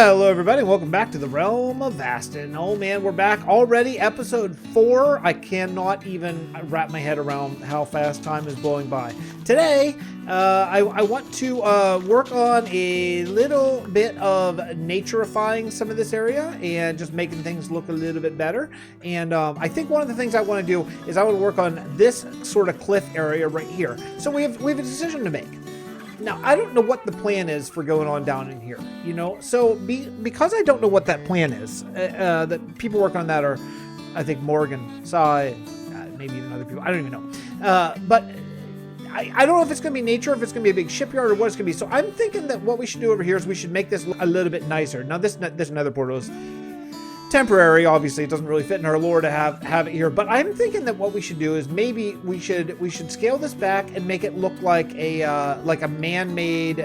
Hello everybody, welcome back to the Realm of Vasten. Oh man, we're back already, episode 4. I cannot even wrap my head around how fast time is blowing by. Today, I want to work on a little bit of naturifying some of this area and just making things look a little bit better. And I think one of the things I want to do is I want to work on this sort of cliff area right here. So we have a decision to make. Now, I don't know what the plan is for going on down in here, you know, so because I don't know what that plan is, that people working on that are, I think, Morgan, Sai, maybe even other people, I don't even know, but I don't know if it's going to be nature, if it's going to be a big shipyard, or what it's going to be. So I'm thinking that what we should do over here is we should make this a little bit nicer. Now, this nether portal is temporary. Obviously, it doesn't really fit in our lore to have it here, but I'm thinking that what we should do is maybe we should scale this back and make it look like a man-made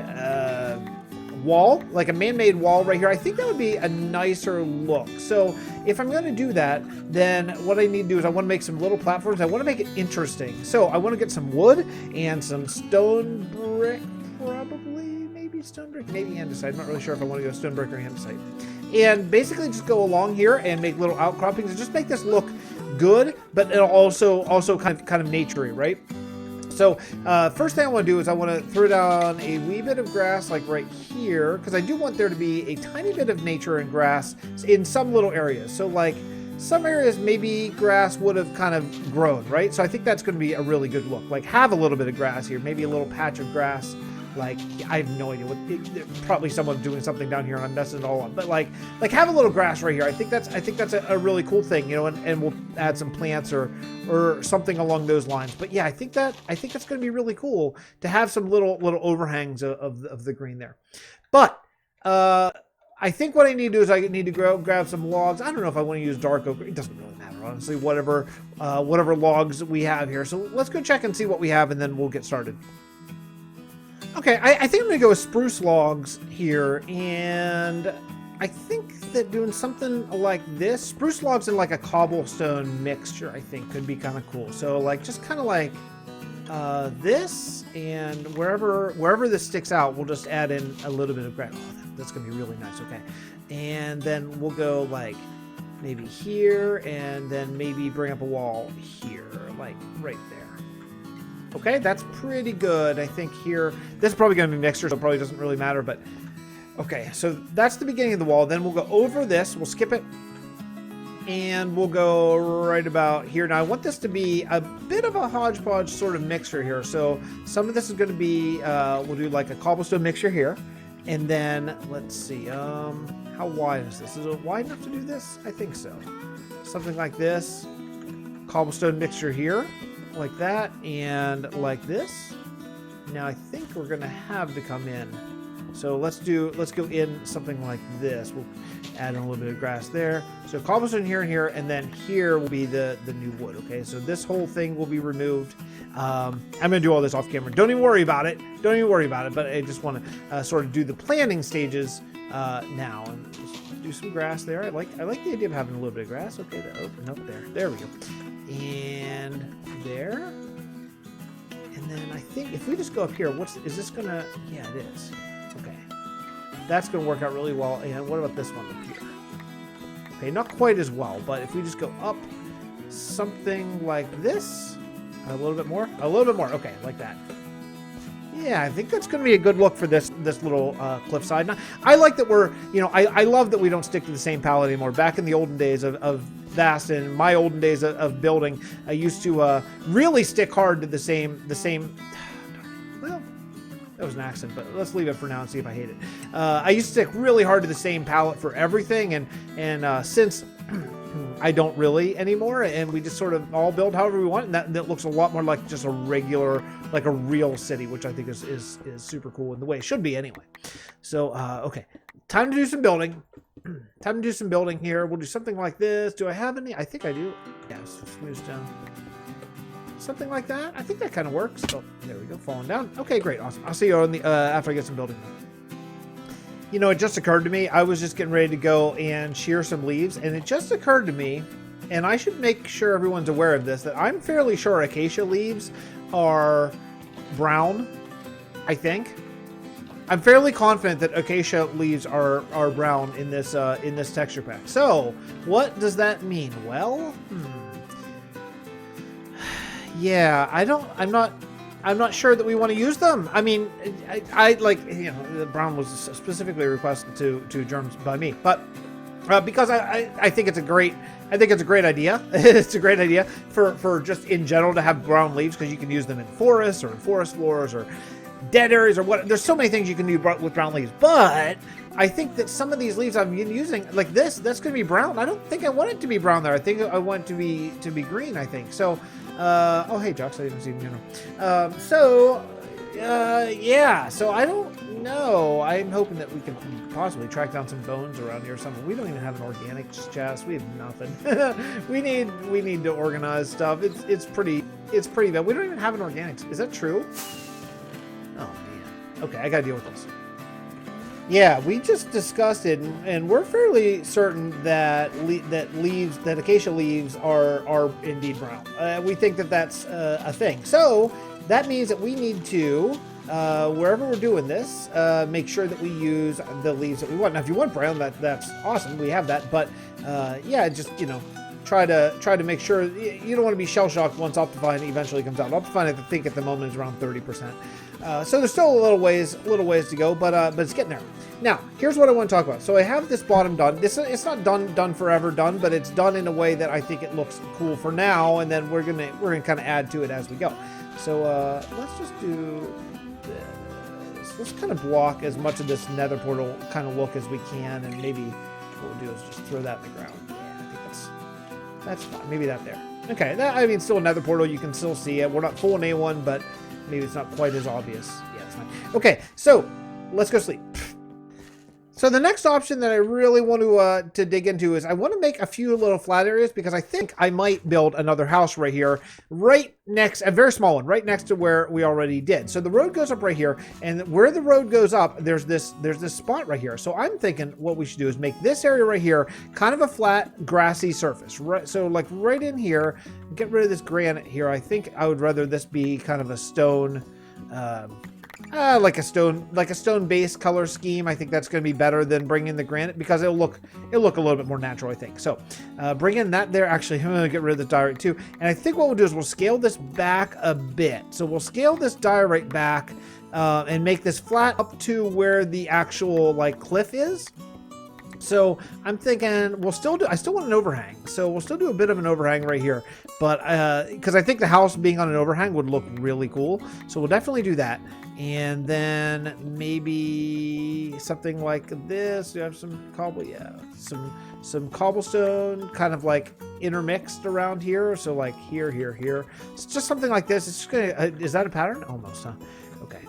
wall, like a man-made wall right here. I think that would be a nicer look. So if I'm going to do that, then what I need to do is I want to make some little platforms. I want to make it interesting. So I want to get some wood and some stone brick, maybe stone brick, maybe andesite. I'm not really sure if I want to go stone brick or andesite. And basically just go along here and make little outcroppings and just make this look good, but it'll also kind of naturey, right? So first thing I want to do is I want to throw down a wee bit of grass like right here, because I do want there to be a tiny bit of nature and grass in some little areas. So like some areas maybe grass would have kind of grown, right? So I think that's going to be a really good look. Like have a little bit of grass here, maybe a little patch of grass. Like, I have no idea probably someone's doing something down here and I'm messing it all up. But like have a little grass right here. I think that's a really cool thing, you know, and we'll add some plants or something along those lines. But yeah, I think that's going to be really cool to have some little overhangs of the green there. But I think what I need to do is I need to grab some logs. I don't know if I want to use dark oak. It doesn't really matter, honestly, whatever logs we have here. So let's go check and see what we have, and then we'll get started. Okay, I think I'm going to go with spruce logs here, and I think that doing something like this, spruce logs in like a cobblestone mixture, I think could be kind of cool. So like just kind of like this, and wherever this sticks out, we'll just add in a little bit of grass. Oh, that's going to be really nice, okay. And then we'll go like maybe here, and then maybe bring up a wall here, like right there. Okay, that's pretty good. I think here, this is probably going to be mixture, so it probably doesn't really matter, but okay, so that's the beginning of the wall. Then we'll go over this, we'll skip it, and we'll go right about here. Now, I want this to be a bit of a hodgepodge sort of mixture here. So some of this is going to be, we'll do like a cobblestone mixture here, and then let's see, how wide is this? Is it wide enough to do this? I think so. Something like this, cobblestone mixture here. Like that and like this. Now I think we're gonna have to come in. So let's go in something like this. We'll add in a little bit of grass there. So cobblestone here and here, and then here will be the new wood. Okay, so this whole thing will be removed. I'm gonna do all this off camera. Don't even worry about it. But I just want to sort of do the planning stages now and just do some grass there. I like the idea of having a little bit of grass. Okay, open up there. There we go. And there, and then I think if we just go up here, is this gonna? Yeah, it is. Okay, that's gonna work out really well. And what about this one up here? Okay, not quite as well, but if we just go up something like this, a little bit more. Okay, like that. Yeah, I think that's going to be a good look for this little cliffside. Now, I like that we're, you know, I love that we don't stick to the same palette anymore. Back in the olden days of Vasten, my olden days of building, I used to really stick hard to the same. Well, that was an accident, but let's leave it for now and see if I hate it. I used to stick really hard to the same palette for everything, and since I don't really anymore, and we just sort of all build however we want, and that looks a lot more like just a regular, like a real city, which I think is super cool in the way it should be anyway. So okay, time to do some building. Here. We'll do something like this. Do I have any? I think I do. Yeah, smooth stone. Something like that. I think that kind of works. Oh, there we go, falling down. Okay, great, awesome. I'll see you on the after I get some building done. You know, it just occurred to me, I was just getting ready to go and shear some leaves, and it just occurred to me, and I should make sure everyone's aware of this, that I'm fairly sure acacia leaves are brown, I think. I'm fairly confident that acacia leaves are brown in this texture pack. So what does that mean? Well, yeah, I'm not sure that we want to use them. I mean, I like, you know, the brown was specifically requested to germs by me, but because I think it's a great idea. It's a great idea for just in general to have brown leaves, because you can use them in forests or in forest floors or dead areas or what. There's so many things you can do with brown leaves, but I think that some of these leaves I've been using, like that's going to be brown. I don't think I want it to be brown there. I think I want it to be green, I think. So, oh, hey, Jox, I didn't see you. Yeah, so I don't know. I'm hoping that we can possibly track down some bones around here or something. We don't even have an organics chest. We have nothing. we need to organize stuff. It's pretty bad. We don't even have an organics. Is that true? Oh man. Okay, I gotta deal with this. Yeah, we just discussed it, and we're fairly certain that acacia leaves are indeed brown. We think that that's a thing. So that means that we need to, wherever we're doing this, make sure that we use the leaves that we want. Now, if you want brown, that's awesome. We have that, but yeah, just, you know, try to make sure you don't want to be shell shocked once Optifine eventually comes out. Optifine, I think at the moment is around 30%. So there's still a little ways to go, but it's getting there. Now, here's what I want to talk about. So I have this bottom done. It's not done forever done, but it's done in a way that I think it looks cool for now, and then we're gonna kind of add to it as we go. So let's just do this. Let's kind of block as much of this nether portal kind of look as we can, and maybe what we'll do is just throw that in the ground. Yeah, I think that's fine. Maybe that there. Okay, I mean, still a nether portal. You can still see it. We're not full in A1, but maybe it's not quite as obvious. Yeah, it's fine. Okay, so let's go sleep. So the next option that I really want to dig into is I want to make a few little flat areas, because I think I might build another house right here, right next, a very small one, right next to where we already did. So the road goes up right here, and where the road goes up, there's this spot right here. So I'm thinking what we should do is make this area right here kind of a flat, grassy surface. Right, so like right in here, get rid of this granite here. I think I would rather this be kind of a stone. Like a stone base color scheme. I think that's going to be better than bringing the granite, because it'll look a little bit more natural, I think. So bring in that there. Actually, I'm going to get rid of the diorite too. And I think what we'll do is we'll scale this back a bit. So we'll scale this diorite back and make this flat up to where the actual like cliff is. So I'm thinking I still want an overhang. So we'll still do a bit of an overhang right here, but because I think the house being on an overhang would look really cool. So we'll definitely do that. And then maybe something like this. Do you have some cobble? Yeah, some cobblestone kind of like intermixed around here. So like here. It's just something like this. It's just gonna, is that a pattern? Almost, huh? Okay.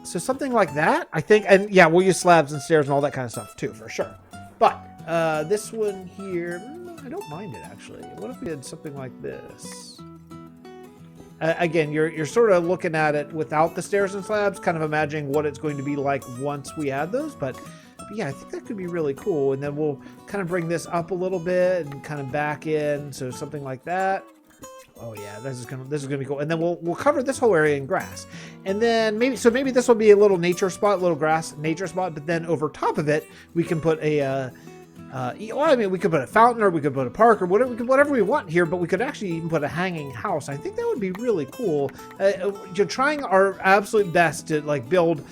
So something like that, I think. And yeah, we'll use slabs and stairs and all that kind of stuff too, for sure. But this one here, I don't mind it actually. What if we did something like this? Again, you're sort of looking at it without the stairs and slabs, kind of imagining what it's going to be like once we add those. But yeah, I think that could be really cool. And then we'll kind of bring this up a little bit and kind of back in, so something like that. Oh yeah, this is gonna be cool. And then we'll cover this whole area in grass. And then maybe this will be a little nature spot, little grass nature spot. But then over top of it, we can put a I mean, we could put a fountain, or we could put a park, or whatever. We could whatever we want here. But we could actually even put a hanging house. I think that would be really cool. You're trying our absolute best to like build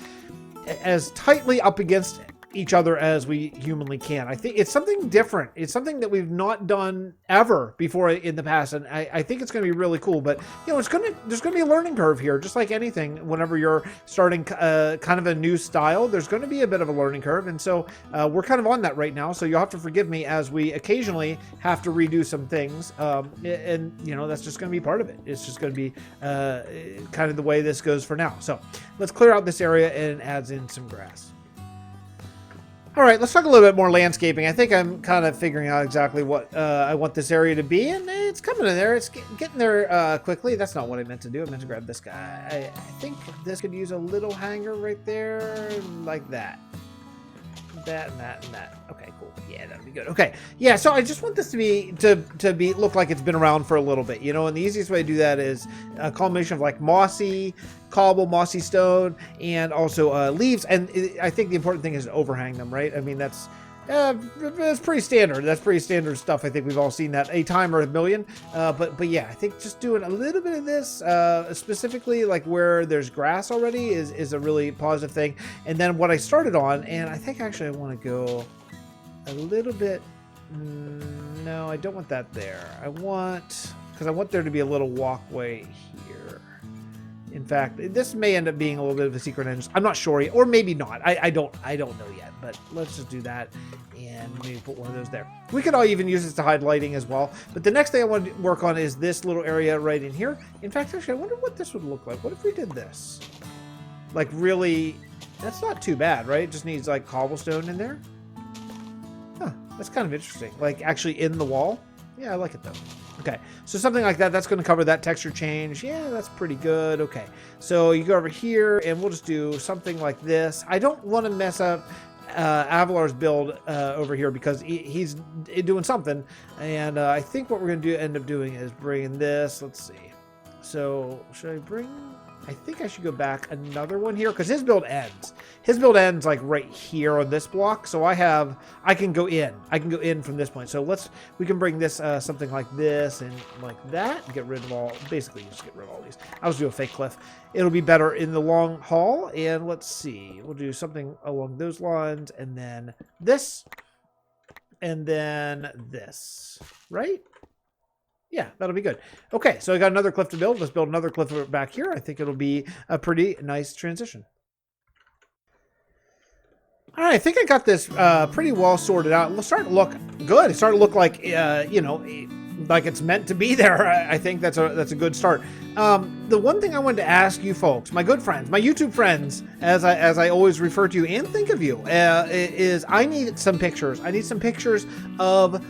as tightly up against each other as we humanly can. I think it's something different. It's something that we've not done ever before in the past, and I think it's going to be really cool. But you know, there's going to be a learning curve here, just like anything. Whenever you're starting kind of a new style, there's going to be a bit of a learning curve, and so we're kind of on that right now. So you'll have to forgive me as we occasionally have to redo some things, and you know, that's just going to be part of it. It's just going to be kind of the way this goes for now. So let's clear out this area and adds in some grass. All right, let's talk a little bit more landscaping. I think I'm kind of figuring out exactly what I want this area to be, and it's coming in there. It's getting there quickly. That's not what I meant to do. I meant to grab this guy. I think this could use a little hanger right there, like that. That and that and that. Okay, cool. Yeah, that'll be good. Okay, yeah. So I just want this to look like it's been around for a little bit, you know. And the easiest way to do that is a combination of like mossy, cobble, mossy stone, and also leaves. And I think the important thing is to overhang them, right? I mean, that's pretty standard. That's pretty standard stuff. I think we've all seen that a time or a million. But yeah, I think just doing a little bit of this, specifically like where there's grass already, is a really positive thing. And then what I started on, and I think actually I want to go a little bit. No, I don't want that there. Because I want there to be a little walkway here. In fact, this may end up being a little bit of a secret entrance. I'm not sure yet, or maybe not. I don't know yet, but let's just do that and maybe put one of those there. We could all even use this to hide lighting as well. But the next thing I want to work on is this little area right in here. In fact, actually, I wonder what this would look like. What if we did this? Like really, that's not too bad, right? It just needs like cobblestone in there. Huh, that's kind of interesting. Like actually in the wall. Yeah, I like it though. Okay, so something like that, that's going to cover that texture change. Yeah, that's pretty good. Okay, so you go over here, and we'll just do something like this. I don't want to mess up Avalar's build over here because he's doing something. And I think what we're going to end up doing is bringing this. Let's see. So should I bring... I think I should go back another one here because his build ends. His build ends like right here on this block. So I can go in. I can go in from this point. So we can bring this something like this and like that. And get rid of all, basically just get rid of all these. I'll just do a fake cliff. It'll be better in the long haul. And let's see. We'll do something along those lines and then this and then this, right? Yeah, that'll be good. Okay, so I got another cliff to build. Let's build another cliff back here. I think it'll be a pretty nice transition. All right, I think I got this pretty well sorted out. It's starting to look good. It's starting to look like, you know, like it's meant to be there. I think that's a good start. The one thing I wanted to ask you folks, my good friends, my YouTube friends, as I always refer to you and think of you, is I need some pictures. I need some pictures of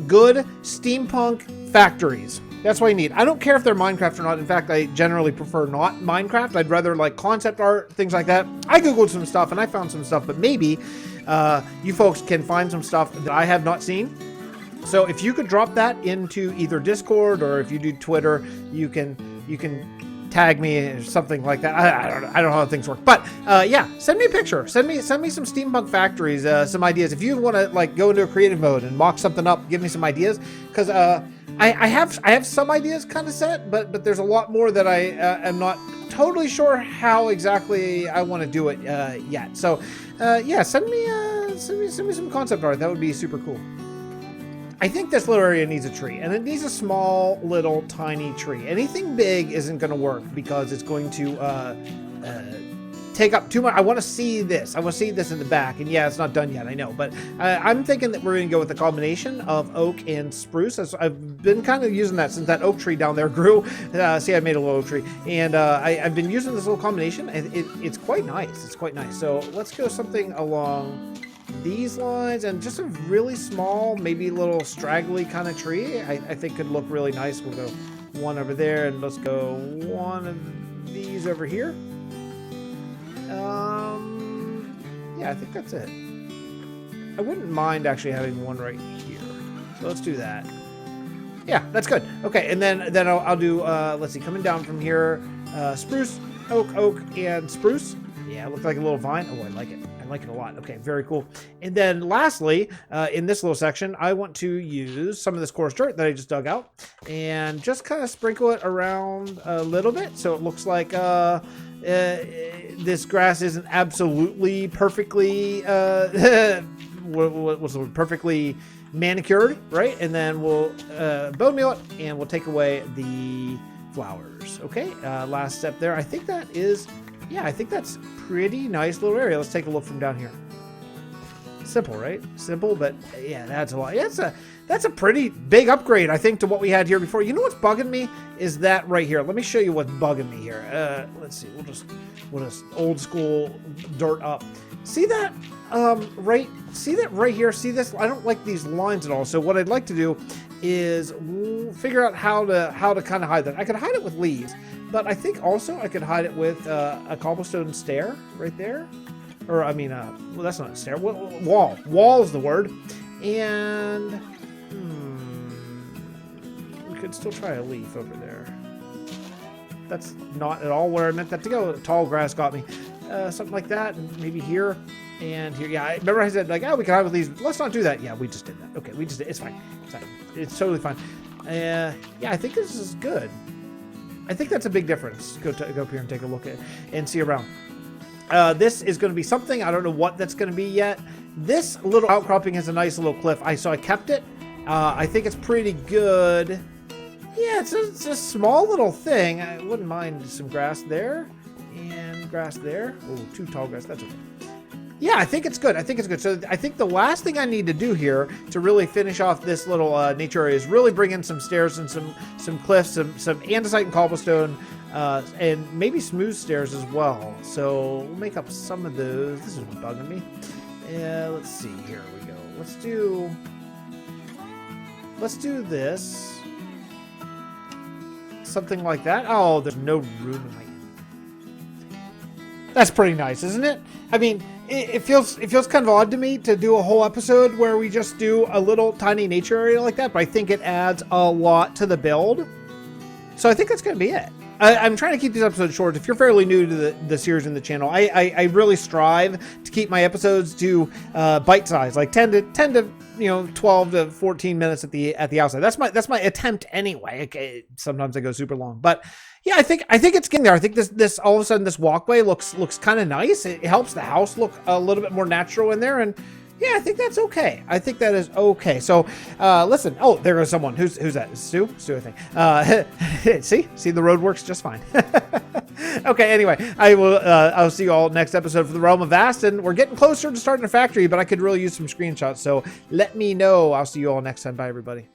good steampunk factories. That's what I need. I don't care if they're Minecraft or not. In fact, I generally prefer not Minecraft. I'd rather like concept art, things like that. I Googled some stuff and I found some stuff, but maybe you folks can find some stuff that I have not seen. So if you could drop that into either Discord or if you do Twitter, you can tag me or something like that. I don't know how things work, but yeah, send me a picture. Send me some steampunk factories, some ideas. If you want to like go into a creative mode and mock something up, give me some ideas because I have some ideas kind of set, but there's a lot more that I am not totally sure how exactly I want to do it yet. So yeah, send me some concept art. That would be super cool. I think this little area needs a tree, and it needs a small, little, tiny tree. Anything big isn't going to work because it's going to take up too much. I want to see this. I want to see this in the back, and yeah, it's not done yet, I know. But I'm thinking that we're going to go with a combination of oak and spruce. I've been kind of using that since that oak tree down there grew. See, I made a little oak tree, and I've been using this little combination, and it's quite nice. It's quite nice. So let's go something along these lines and just a really small, maybe a little straggly kind of tree. I think could look really nice. We'll go one over there and let's go one of these over here. Yeah, I think that's it. I wouldn't mind actually having one right here. So let's do that. Yeah, that's good. Okay, and then I'll do, let's see, coming down from here, spruce, oak, and spruce. Yeah, it looks like a little vine. Oh, I like it. I like it a lot. Okay, very cool. And then lastly, in this little section, I want to use some of this coarse dirt that I just dug out and just kind of sprinkle it around a little bit so it looks like this grass isn't absolutely perfectly what's the word? Perfectly manicured, right? And then we'll bone meal it and we'll take away the flowers. Okay, last step there. I think that is, yeah, I think that's pretty nice little area. Let's take a look from down here. Simple, right? Simple, but yeah, that's a lot. Yeah, that's a pretty big upgrade, I think, to what we had here before. You know what's bugging me is that right here. Let me show you what's bugging me here. Let's see. We'll just old school dirt up. See that? See that right here? See this? I don't like these lines at all. So what I'd like to do is figure out how to kind of hide that. I could hide it with leaves, but I think also I could hide it with a cobblestone stair right there. Or, I mean, well, that's not a stair. Wall. Wall is the word. And, we could still try a leaf over there. That's not at all where I meant that to go. Tall grass got me. Something like that, and maybe here and here. Yeah, I remember I said, like, oh, we can hide with these. Let's not do that. Yeah, we just did that. Okay, we just did. It's fine. It's fine. It's totally fine. Yeah, I think this is good. I think that's a big difference. Go up here and take a look at and see around. This is going to be something. I don't know what that's going to be yet. This little outcropping has a nice little cliff. So I kept it. I think it's pretty good. Yeah, it's a small little thing. I wouldn't mind some grass there and grass there. Oh, too tall grass. That's okay. Yeah, I think it's good. I think it's good. So I think the last thing I need to do here to really finish off this little nature area is really bring in some stairs and some cliffs, some andesite and cobblestone, and maybe smooth stairs as well. So we'll make up some of those. This is bugging me. Let's see. Here we go. Let's do this. Something like that. Oh, there's no room in my... That's pretty nice, isn't it? I mean, it feels kind of odd to me to do a whole episode where we just do a little tiny nature area like that, but I think it adds a lot to the build. So I think that's going to be it. I'm trying to keep these episodes short. If you're fairly new to the series in the channel, I really strive to keep my episodes to bite size, like 10 to 12 to 14 minutes at the outside. That's my attempt anyway. Okay, sometimes I go super long, but yeah, I think it's getting there. I think this all of a sudden this walkway looks kind of nice. It helps the house look a little bit more natural in there, and yeah, I think that's okay. I think that is okay. So, listen. Oh, there goes someone. Who's that? Stu, I think. See, the road works just fine. Okay. Anyway, I'll see you all next episode for the Realm of Vasten. We're getting closer to starting a factory, but I could really use some screenshots. So let me know. I'll see you all next time. Bye, everybody.